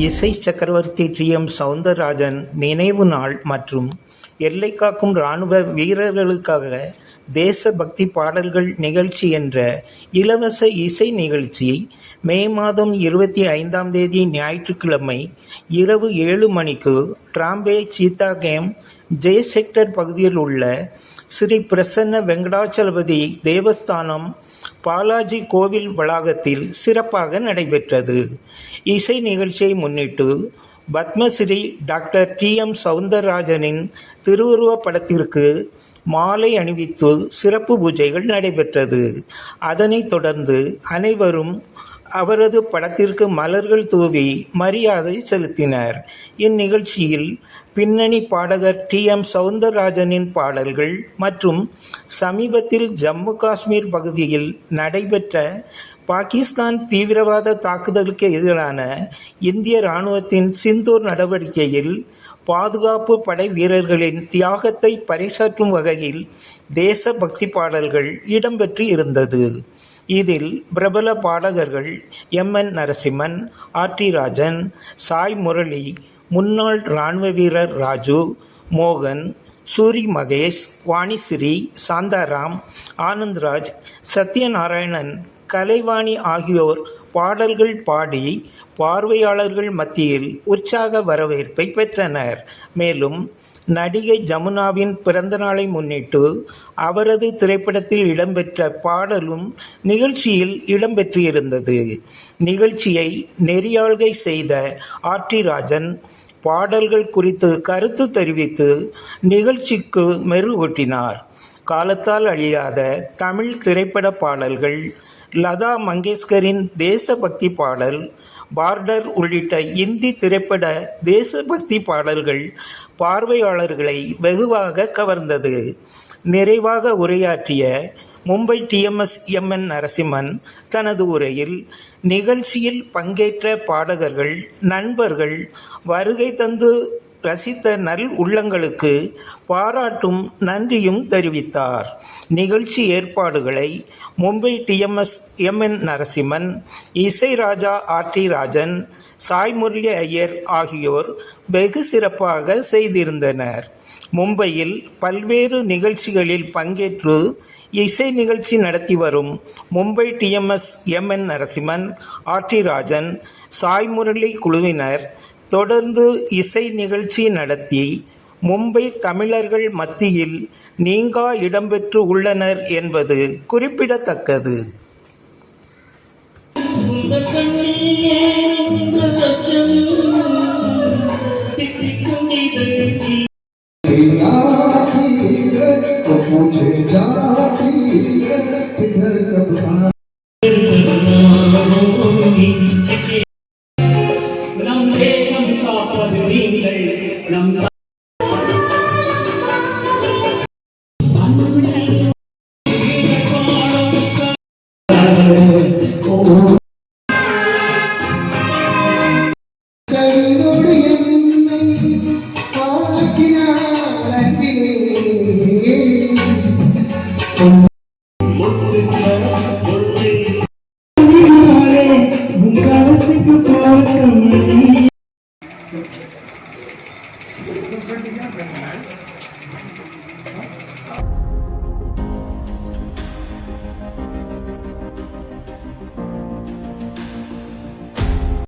இசை சக்கரவர்த்தி டி.எம். சௌந்தரராஜன் நினைவு நாள் மற்றும் எல்லை காக்கும் இராணுவ வீரர்களுக்காக தேசபக்தி பாடல்கள் நிகழ்ச்சி என்ற இலவச இசை நிகழ்ச்சி மே மாதம் 25ஆம் தேதி ஞாயிற்றுக்கிழமை இரவு 7 மணிக்கு Trombay Cheetah Camp J sector பகுதியில் உள்ள ஸ்ரீ பிரசன்ன வெங்கடாச்சலபதி தேவஸ்தானம் பாலாஜி கோவில் வளாகத்தில் சிறப்பாக நடைபெற்றது. இசை நிகழ்ச்சியை முன்னிட்டு பத்மஸ்ரீ டாக்டர் டி.எம். சௌந்தரராஜனின் திருவுருவப் படத்திற்கு மாலை அணிவித்து சிறப்பு பூஜைகள் நடைபெற்றது. அதனைத் தொடர்ந்து அனைவரும் அவரது படத்திற்கு மலர்கள் தூவி மரியாதை செலுத்தினர். இந்நிகழ்ச்சியில் பின்னணி பாடகர் டி.எம். சௌந்தரராஜனின் பாடல்கள் மற்றும் சமீபத்தில் ஜம்மு காஷ்மீர் பகுதியில் நடைபெற்ற பாகிஸ்தான் தீவிரவாத தாக்குதலுக்கு எதிரான இந்திய இராணுவத்தின் சிந்தூர் நடவடிக்கையில் பாதுகாப்பு படை வீரர்களின் தியாகத்தை பறைசாற்றும் வகையில் தேசபக்தி பாடல்கள் இடம்பெற்று இருந்தது. இதில் பிரபல பாடகர்கள் எம்.என். நரசிம்மன், ஆர்.டி. ராஜன், சாய் முரளி, முன்னாள் இராணுவ வீரர் ராஜு, மோகன், சூரி மகேஷ், வாணிஸ்ரீ, சாந்தாராம், ஆனந்த்ராஜ், சத்யநாராயணன், கலைவாணி ஆகியோர் பாடல்கள் பாடி பார்வையாளர்கள் மத்தியில் உற்சாக வரவேற்பை பெற்றனர். மேலும் நடிகை ஜமுனாவின் பிறந்த நாளை முன்னிட்டு அவரது திரைப்படத்தில் இடம்பெற்ற பாடலும் நிகழ்ச்சியில் இடம்பெற்றிருந்தது. நிகழ்ச்சியை நெறியாள்கை செய்த ஆர்.டி. ராஜன் பாடல்கள் குறித்து கருத்து தெரிவித்து நிகழ்ச்சிக்கு மெருகூட்டினார். காலத்தால் அழியாத தமிழ் திரைப்பட பாடல்கள், லதா மங்கேஷ்கரின் தேசபக்தி பாடல், பார்டர் உள்ளிட்ட இந்தி திரைப்பட தேசபக்தி பாடல்கள் பார்வையாளர்களை வெகுவாக கவர்ந்தது. நிறைவாக உரையாற்றிய மும்பை டி.எம்.எஸ். எம்.என். நரசிம்மன் தனது உரையில் நிகழ்ச்சியில் பங்கேற்ற பாடகர்கள், நண்பர்கள், வருகை தந்து ரசித்த நல் உள்ளங்களுக்கு பாராட்டும் நன்றியும் தெரிவித்தார். நிகழ்ச்சி ஏற்பாடுகளை மும்பை டி.எம்.எஸ். எம்.என். நரசிம்மன், இசைராஜா ஆர்.டி. ராஜன், சாய் முரளி ஐயர் ஆகியோர் வெகு சிறப்பாக செய்திருந்தனர். மும்பையில் பல்வேறு நிகழ்ச்சிகளில் பங்கேற்று இசை நிகழ்ச்சி நடத்தி வரும் மும்பை டி.எம்.எஸ். எம்.என். நரசிம்மன், ஆர்.டி. ராஜன், சாய் முரளி குழுவினர் தொடர்ந்து இசை நிகழ்ச்சி நடத்தி மும்பை தமிழர்கள் மத்தியில் நீங்கா இடம்பெற்று உள்ளனர் என்பது குறிப்பிடத்தக்கது.